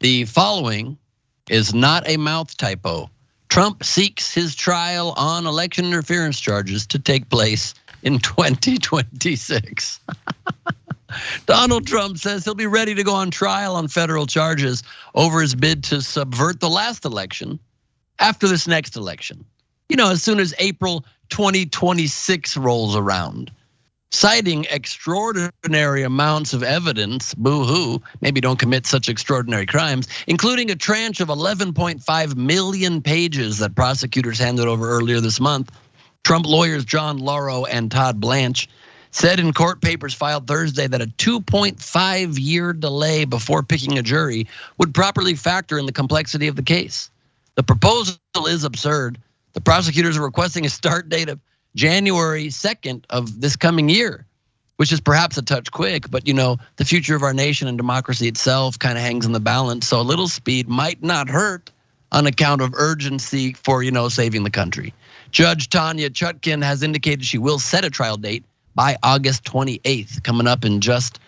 The following is not a mouth typo. Trump seeks his trial on election interference charges to take place in 2026. Donald Trump says he'll be ready to go on trial on federal charges over his bid to subvert the last election after this next election. As soon as April 2026 rolls around. Citing extraordinary amounts of evidence, boo-hoo, maybe don't commit such extraordinary crimes, including a tranche of 11.5 million pages that prosecutors handed over earlier this month. Trump lawyers John Lauro and Todd Blanche said in court papers filed Thursday that a 2.5-year delay before picking a jury would properly factor in the complexity of the case. The proposal is absurd. The prosecutors are requesting a start date of January 2nd of this coming year, which is perhaps a touch quick, but the future of our nation and democracy itself kind of hangs in the balance. So a little speed might not hurt on account of urgency for, saving the country. Judge Tanya Chutkin has indicated she will set a trial date by August 28th, coming up in just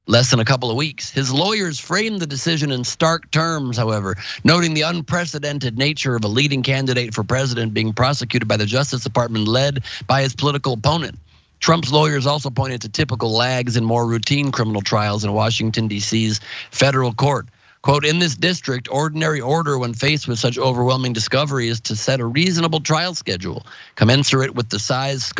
less than a couple of weeks. His lawyers framed the decision in stark terms, however, noting the unprecedented nature of a leading candidate for president being prosecuted by the Justice Department led by his political opponent. Trump's lawyers also pointed to typical lags in more routine criminal trials in Washington, D.C.'s federal court. Quote, in this district, ordinary order when faced with such overwhelming discovery is to set a reasonable trial schedule, commensurate with the size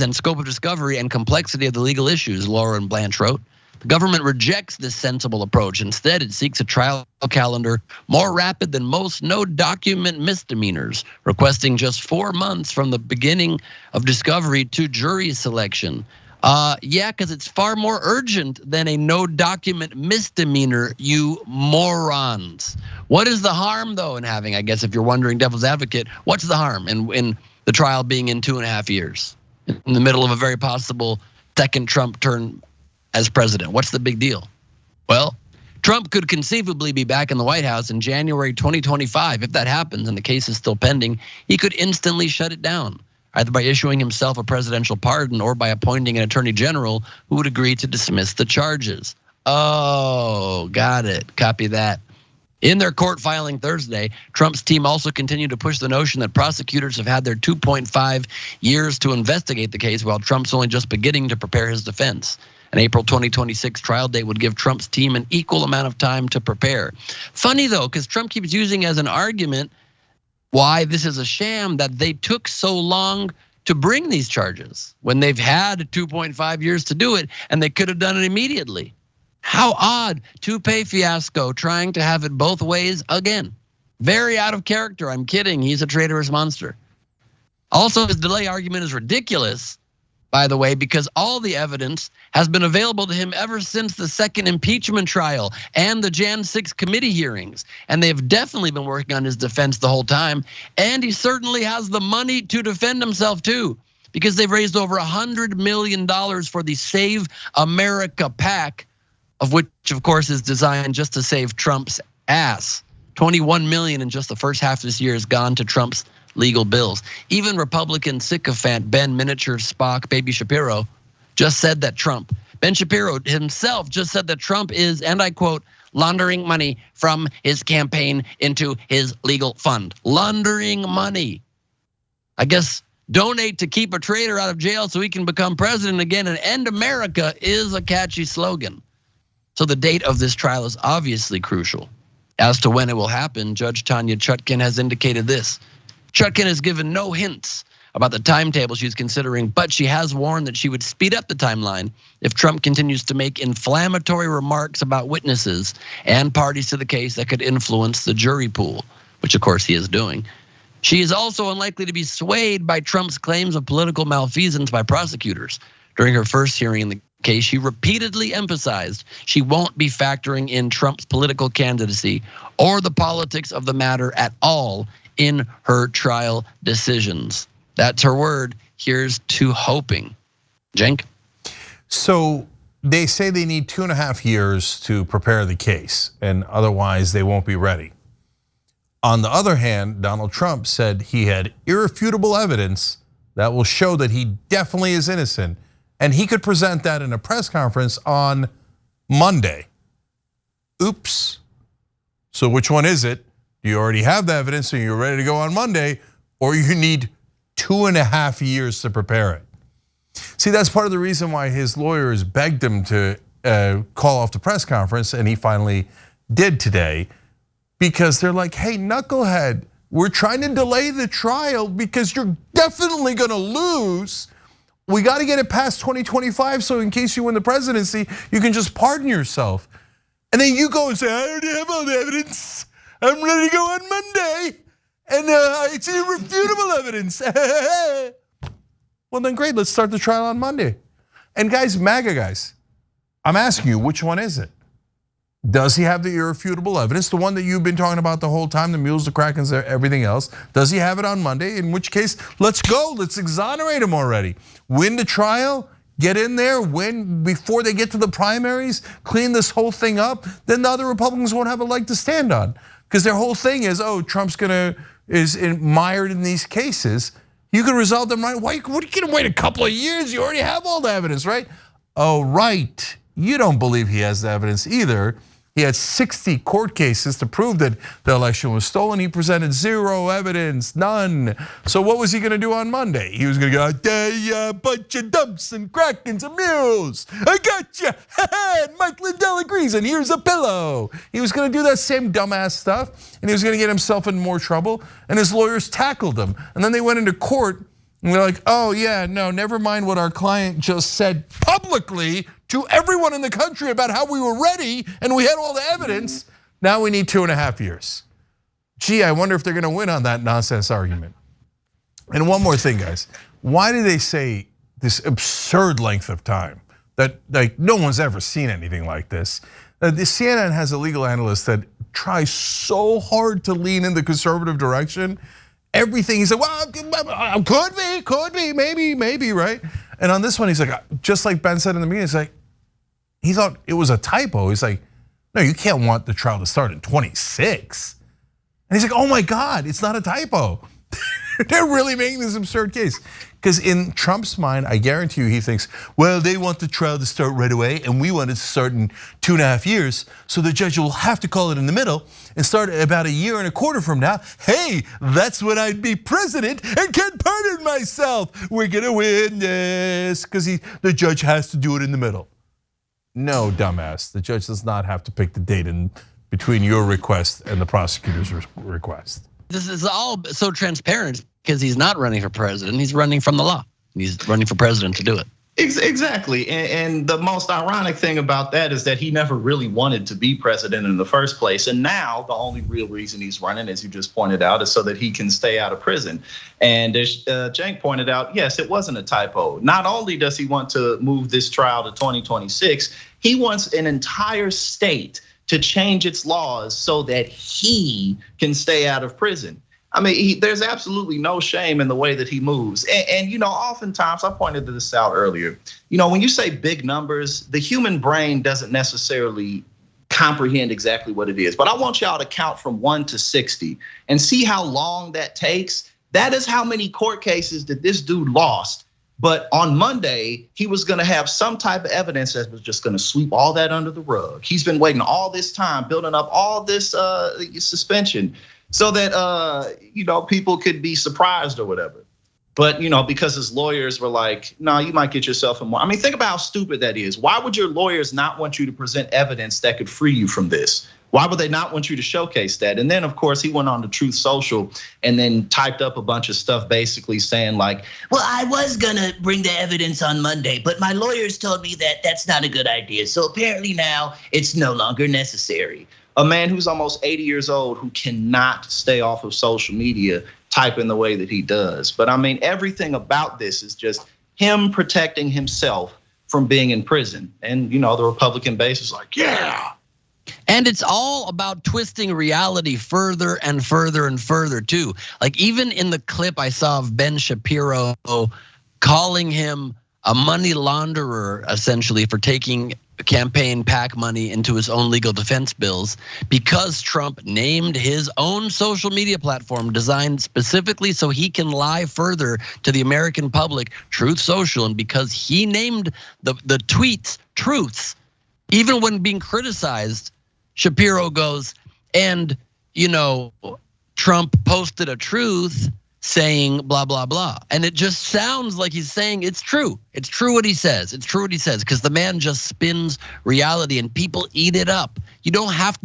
and scope of discovery and complexity of the legal issues, Laura and Blanche wrote. The government rejects this sensible approach. Instead, it seeks a trial calendar more rapid than most no-document misdemeanors, requesting just 4 months from the beginning of discovery to jury selection. Yeah, because it's far more urgent than a no-document misdemeanor, you morons. What is the harm, though, in having, I guess if you're wondering, devil's advocate, what's the harm in the trial being in 2.5 years? In the middle of a very possible second Trump term as president. What's the big deal? Well, Trump could conceivably be back in the White House in January 2025. If that happens and the case is still pending, he could instantly shut it down, either by issuing himself a presidential pardon or by appointing an attorney general who would agree to dismiss the charges. Oh, got it. Copy that. In their court filing Thursday, Trump's team also continued to push the notion that prosecutors have had their 2.5 years to investigate the case, while Trump's only just beginning to prepare his defense. An April 2026 trial date would give Trump's team an equal amount of time to prepare. Funny though, because Trump keeps using as an argument why this is a sham that they took so long to bring these charges when they've had 2.5 years to do it and they could have done it immediately. How odd, toupee fiasco, trying to have it both ways again. Very out of character, I'm kidding, he's a traitorous monster. Also, his delay argument is ridiculous, by the way, because all the evidence has been available to him ever since the second impeachment trial and the Jan 6 committee hearings. And they've definitely been working on his defense the whole time. And he certainly has the money to defend himself too, because they've raised over $100 million for the Save America PAC, of which, of course, is designed just to save Trump's ass. 21 million in just the first half of this year has gone to Trump's legal bills. Even Republican sycophant Ben Miniature Spock Baby Shapiro just said that Ben Shapiro himself just said that Trump is, and I quote, laundering money from his campaign into his legal fund. Laundering money. I guess donate to keep a traitor out of jail so he can become president again and end America is a catchy slogan. So the date of this trial is obviously crucial. As to when it will happen, Judge Tanya Chutkin has indicated this. Chutkin has given no hints about the timetable she's considering, but she has warned that she would speed up the timeline if Trump continues to make inflammatory remarks about witnesses and parties to the case that could influence the jury pool, which of course he is doing. She is also unlikely to be swayed by Trump's claims of political malfeasance by prosecutors. During her first hearing in the case, she repeatedly emphasized she won't be factoring in Trump's political candidacy or the politics of the matter at all in her trial decisions. That's her word. Here's to hoping. Cenk? So they say they need 2.5 years to prepare the case, and otherwise they won't be ready. On the other hand, Donald Trump said he had irrefutable evidence that will show that he definitely is innocent, and he could present that in a press conference on Monday. Oops, So which one is it? Do you already have the evidence and you're ready to go on Monday, or you need 2.5 years to prepare it? See, that's part of the reason why his lawyers begged him to call off the press conference, and he finally did today, because they're like, hey, knucklehead, we're trying to delay the trial because you're definitely gonna lose. We gotta get it past 2025, so in case you win the presidency, you can just pardon yourself. And then you go and say, I already have all the evidence. I'm ready to go on Monday, and it's irrefutable evidence. Well then great, let's start the trial on Monday. And guys, MAGA guys, I'm asking you, which one is it? Does he have the irrefutable evidence, the one that you've been talking about the whole time, the mules, the krakens, everything else? Does he have it on Monday? In which case, let's go, let's exonerate him already. Win the trial, get in there, win before they get to the primaries, clean this whole thing up, then the other Republicans won't have a leg to stand on. Because their whole thing is, Trump's is mired in these cases. You can resolve them right. What are you gonna wait a couple of years? You already have all the evidence, right? Oh, right. You don't believe he has the evidence either. He had 60 court cases to prove that the election was stolen. He presented zero evidence, none. So what was he gonna do on Monday? He was gonna go, a bunch of dumps and krakens and mules. I got you. And Mike Lindell agrees, and here's a pillow. He was gonna do that same dumbass stuff, and he was gonna get himself in more trouble, and his lawyers tackled him. And then they went into court, and they're like, oh yeah, no, never mind what our client just said publicly to everyone in the country about how we were ready and we had all the evidence. Now we need 2.5 years. Gee, I wonder if they're gonna win on that nonsense argument. And one more thing, guys. Why do they say this absurd length of time that like no one's ever seen anything like this? The CNN has a legal analyst that tries so hard to lean in the conservative direction. Everything, he said, well, could be, maybe, right? And on this one, he's like, just like Ben said in the meeting, it's like, he thought it was a typo. He's like, no, you can't want the trial to start in 26. And he's like, oh my God, it's not a typo. They're really making this absurd case. Because in Trump's mind, I guarantee you, he thinks, well, they want the trial to start right away, and we want it to start in 2.5 years. So the judge will have to call it in the middle and start about 1.25 years from now. Hey, that's when I'd be president and can pardon myself. We're gonna win this, because the judge has to do it in the middle. No, dumbass, the judge does not have to pick the date in between your request and the prosecutor's request. This is all so transparent because he's not running for president. He's running from the law. He's running for president to do it. Exactly, and the most ironic thing about that is that he never really wanted to be president in the first place. And now the only real reason he's running, as you just pointed out, is so that he can stay out of prison. And as Cenk pointed out, yes, it wasn't a typo. Not only does he want to move this trial to 2026, he wants an entire state to change its laws so that he can stay out of prison. I mean, there's absolutely no shame in the way that he moves. And oftentimes, I pointed this out earlier, when you say big numbers, the human brain doesn't necessarily comprehend exactly what it is. But I want y'all to count from 1 to 60 and see how long that takes. That is how many court cases that this dude lost. But on Monday, he was gonna have some type of evidence that was just gonna sweep all that under the rug. He's been waiting all this time, building up all this suspension so that people could be surprised or whatever. But because his lawyers were like, no, you might get yourself in more. I mean, think about how stupid that is. Why would your lawyers not want you to present evidence that could free you from this? Why would they not want you to showcase that? And then, of course, he went on to Truth Social and then typed up a bunch of stuff basically saying like, well, I was gonna bring the evidence on Monday, but my lawyers told me that that's not a good idea. So apparently now it's no longer necessary. A man who's almost 80 years old who cannot stay off of social media typing the way that he does. But I mean, everything about this is just him protecting himself from being in prison. And the Republican base is like, yeah. And it's all about twisting reality further and further and further too. Like even in the clip I saw of Ben Shapiro calling him a money launderer essentially for taking campaign PAC money into his own legal defense bills because Trump named his own social media platform designed specifically so he can lie further to the American public, Truth Social, and because he named the tweets truths, even when being criticized, Shapiro goes, And, Trump posted a truth saying blah, blah, blah. And it just sounds like he's saying it's true. It's true what he says. It's true what he says, because the man just spins reality and people eat it up. You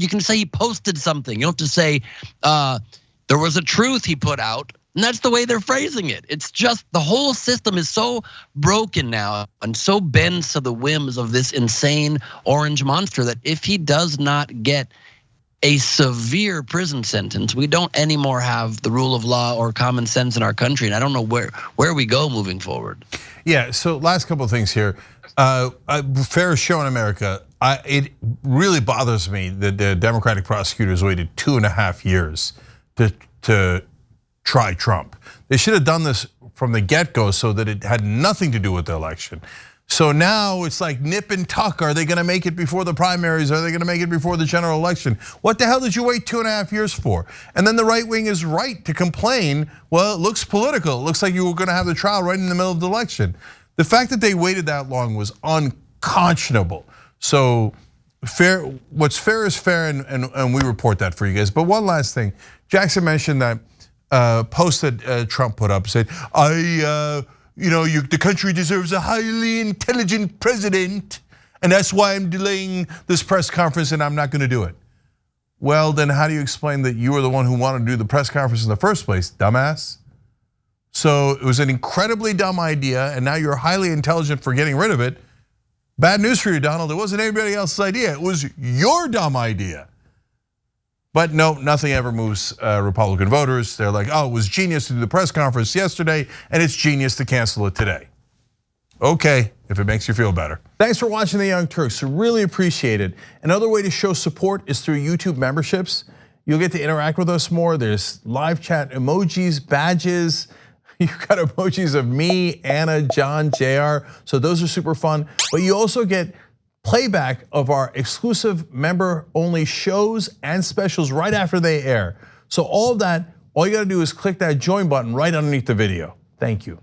can say he posted something. You don't have to say there was a truth he put out. And that's the way they're phrasing it. It's just the whole system is so broken now and so bends to the whims of this insane orange monster that if he does not get a severe prison sentence, we don't anymore have the rule of law or common sense in our country. And I don't know where we go moving forward. Yeah, so last couple of things here. Fairest show in America. It really bothers me that the Democratic prosecutors waited 2.5 years to try Trump. They should have done this from the get-go so that it had nothing to do with the election. So now it's like nip and tuck. Are they gonna make it before the primaries? Are they gonna make it before the general election? What the hell did you wait 2.5 years for? And then the right wing is right to complain, well, it looks political. It looks like you were gonna have the trial right in the middle of the election. The fact that they waited that long was unconscionable. So what's fair is fair, and we report that for you guys. But one last thing, Jackson mentioned that post that Trump put up said, the country deserves a highly intelligent president, and that's why I'm delaying this press conference and I'm not gonna do it. Well, then how do you explain that you were the one who wanted to do the press conference in the first place, dumbass? So it was an incredibly dumb idea, and now you're highly intelligent for getting rid of it. Bad news for you, Donald, it wasn't anybody else's idea, it was your dumb idea. But no, nothing ever moves Republican voters. They're like, oh, it was genius to do the press conference yesterday, and it's genius to cancel it today. Okay, if it makes you feel better. Thanks for watching The Young Turks, really appreciate it. Another way to show support is through YouTube memberships. You'll get to interact with us more. There's live chat emojis, badges. You've got emojis of me, Anna, John, JR, so those are super fun. But you also get playback of our exclusive member-only shows and specials right after they air. So all of that, all you gotta do is click that join button right underneath the video. Thank you.